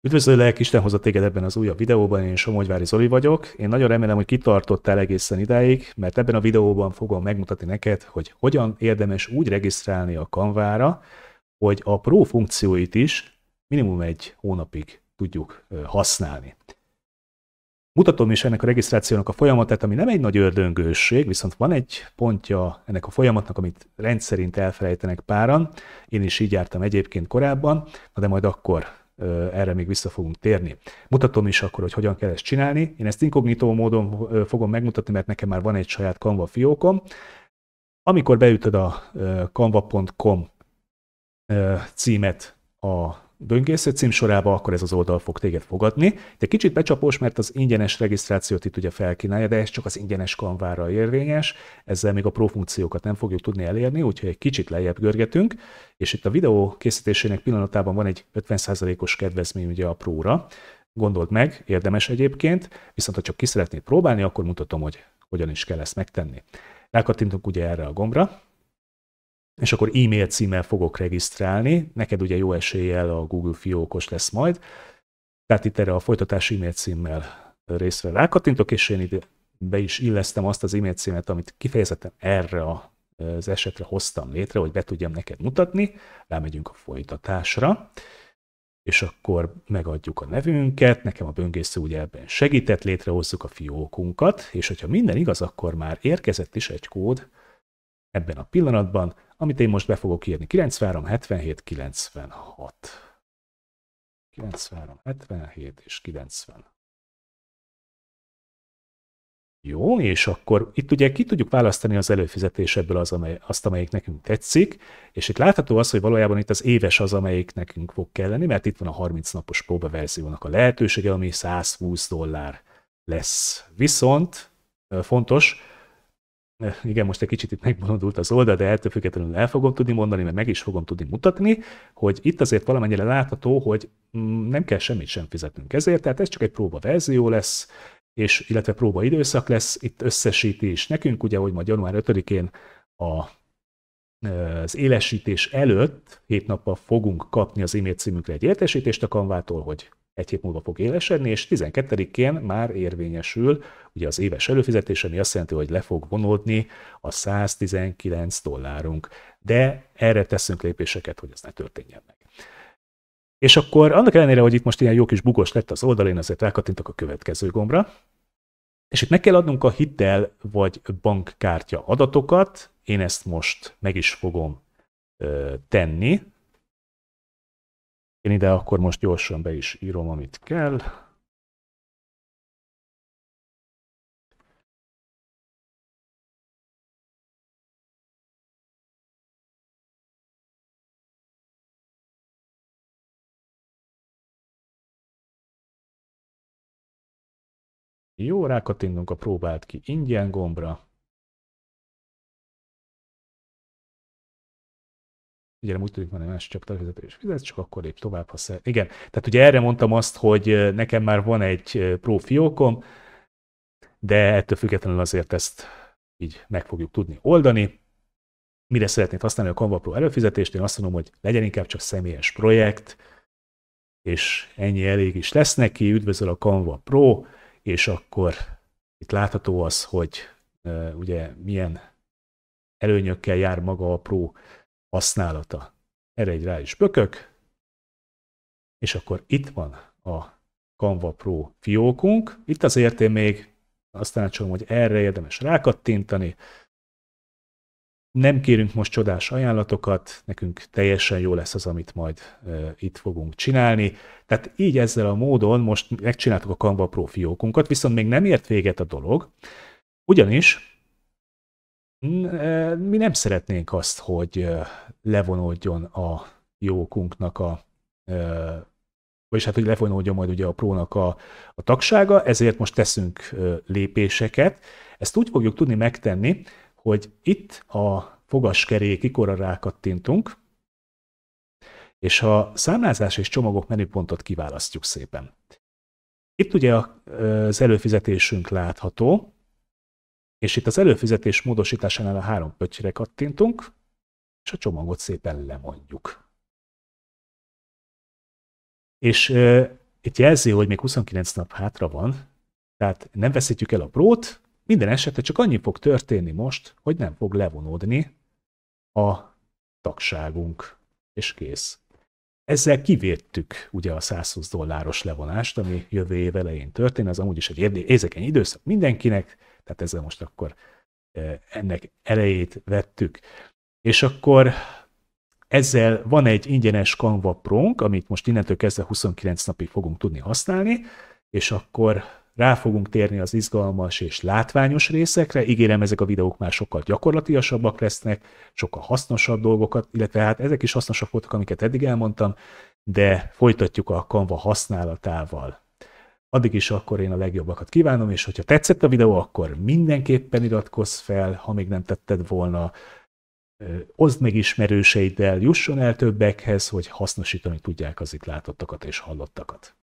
Üdvözöllek, Isten hozott téged ebben az újabb videóban, én Somogyvári Zoli vagyok. Én nagyon remélem, hogy kitartottál egészen idáig, mert ebben a videóban fogom megmutatni neked, hogy hogyan érdemes úgy regisztrálni a Canvára, hogy a Pro funkcióit is minimum egy hónapig tudjuk használni. Mutatom is ennek a regisztrációnak a folyamatát, ami nem egy nagy ördöngősség, viszont van egy pontja ennek a folyamatnak, amit rendszerint elfelejtenek páran. Én is így jártam egyébként korábban, de majd akkor erre még vissza fogunk térni. Mutatom is akkor, hogy hogyan kell ezt csinálni. Én ezt inkognitó módon fogom megmutatni, mert nekem már van egy saját Canva fiókom. Amikor beütöd a canva.com címet a böngésző címsorába, akkor ez az oldal fog téged fogadni. De kicsit becsapós, mert az ingyenes regisztrációt itt ugye felkínálja, de ez csak az ingyenes Canvára érvényes, ezzel még a pro funkciókat nem fogjuk tudni elérni, úgyhogy egy kicsit lejjebb görgetünk, és itt a videó készítésének pillanatában van egy 50%-os kedvezmény ugye a próra. Gondold meg, érdemes egyébként, viszont ha csak ki szeretnéd próbálni, akkor mutatom, hogy hogyan is kell ezt megtenni. Rákattintunk ugye erre a gombra, és akkor e-mail címmel fogok regisztrálni, neked ugye jó eséllyel a Google fiókos lesz majd, tehát itt erre a folytatási e-mail címmel részre rákattintok, és én ide be is illesztem azt az e-mail címet, amit kifejezetten erre az esetre hoztam létre, hogy be tudjam neked mutatni, rámegyünk a folytatásra, és akkor megadjuk a nevünket, nekem a böngésző ugye ebben segített, létrehozzuk a fiókunkat, és hogyha minden igaz, akkor már érkezett is egy kód ebben a pillanatban, amit én most be fogok írni. 93, 77, 96. 93, 77 és 90. Jó, és akkor itt ugye ki tudjuk választani az előfizetés ebből azt, amelyik nekünk tetszik, és itt látható az, hogy valójában itt az éves az, amelyik nekünk fog kelleni, mert itt van a 30 napos próbaverziónak a lehetősége, ami $120 lesz. Viszont fontos, igen, most egy kicsit itt megbolondult az oldal, de ettől függetlenül el fogom tudni mondani, mert meg is fogom tudni mutatni, hogy itt azért valamennyire látható, hogy nem kell semmit sem fizetnünk ezért, tehát ez csak egy próba verzió lesz, és illetve próba időszak lesz, itt összesíti is nekünk, ugye, hogy majd január 5-én az élesítés előtt 7 nappal fogunk kapni az e-mail címünkre egy értesítést a Canvától, hogy egy hét múlva fog élesedni, és 12-én már érvényesül ugye az éves előfizetés, ami azt jelenti, hogy le fog vonódni a $119. De erre teszünk lépéseket, hogy ez ne történjen meg. És akkor annak ellenére, hogy itt most ilyen jó kis bugos lett az oldal, én azért rákattintok a következő gombra, és itt meg kell adnunk a hitel vagy bankkártya adatokat, én ezt most meg is fogom tenni. Én ide akkor most gyorsan be is írom, amit kell. Jó, rákattintunk a próbált ki ingyen gombra. Ugye úgy tűnik, hogy más csak előfizetés fizet, csak akkor lép tovább, ha szeret. Igen, tehát ugye erre mondtam azt, hogy nekem már van egy pro fiókom, de ettől függetlenül azért ezt így meg fogjuk tudni oldani. Mire szeretnéd használni a Canva Pro előfizetést? Én azt mondom, hogy legyen inkább csak személyes projekt, és ennyi elég is lesz neki. Üdvözöl a Canva Pro, és akkor itt látható az, hogy ugye milyen előnyökkel jár maga a Pro használata. Erre egy rá is bökök, és akkor itt van a Canva Pro fiókunk. Itt azért én még azt tanácsolom, hogy erre érdemes rákattintani. Nem kérünk most csodás ajánlatokat, nekünk teljesen jó lesz az, amit majd itt fogunk csinálni. Tehát így ezzel a módon most megcsináltuk a Canva Pro fiókunkat, viszont még nem ért véget a dolog, ugyanis mi nem szeretnénk azt, hogy levonódjon a fiókunknak vagyis hát, hogy levonódjon majd ugye a Prónak a tagsága, ezért most teszünk lépéseket. Ezt úgy fogjuk tudni megtenni, hogy itt a fogaskerék ikonra rákattintunk, és a számlázás és csomagok menüpontot kiválasztjuk szépen. Itt ugye az előfizetésünk látható, és itt az előfizetés módosításánál a 3 pöttyre kattintunk, és a csomagot szépen lemondjuk. És itt jelzi, hogy még 29 nap hátra van, tehát nem veszítjük el a prót, minden esetre csak annyi fog történni most, hogy nem fog levonódni a tagságunk, és kész. Ezzel kivédtük ugye a $120 levonást, ami jövő év elején történt, az amúgy is egy érzékeny időszak mindenkinek, tehát ezzel most akkor ennek elejét vettük. És akkor ezzel van egy ingyenes Canva Pro-nk, amit most innentől kezdve 29 napig fogunk tudni használni, és akkor rá fogunk térni az izgalmas és látványos részekre. Ígérem, ezek a videók már sokkal gyakorlatiasabbak lesznek, sokkal hasznosabb dolgokat, illetve hát ezek is hasznosak voltak, amiket eddig elmondtam, de folytatjuk a Canva használatával. Addig is akkor én a legjobbakat kívánom, és hogyha tetszett a videó, akkor mindenképpen iratkozz fel, ha még nem tetted volna, oszd meg ismerőseiddel, jusson el többekhez, hogy hasznosítani tudják az itt látottakat és hallottakat.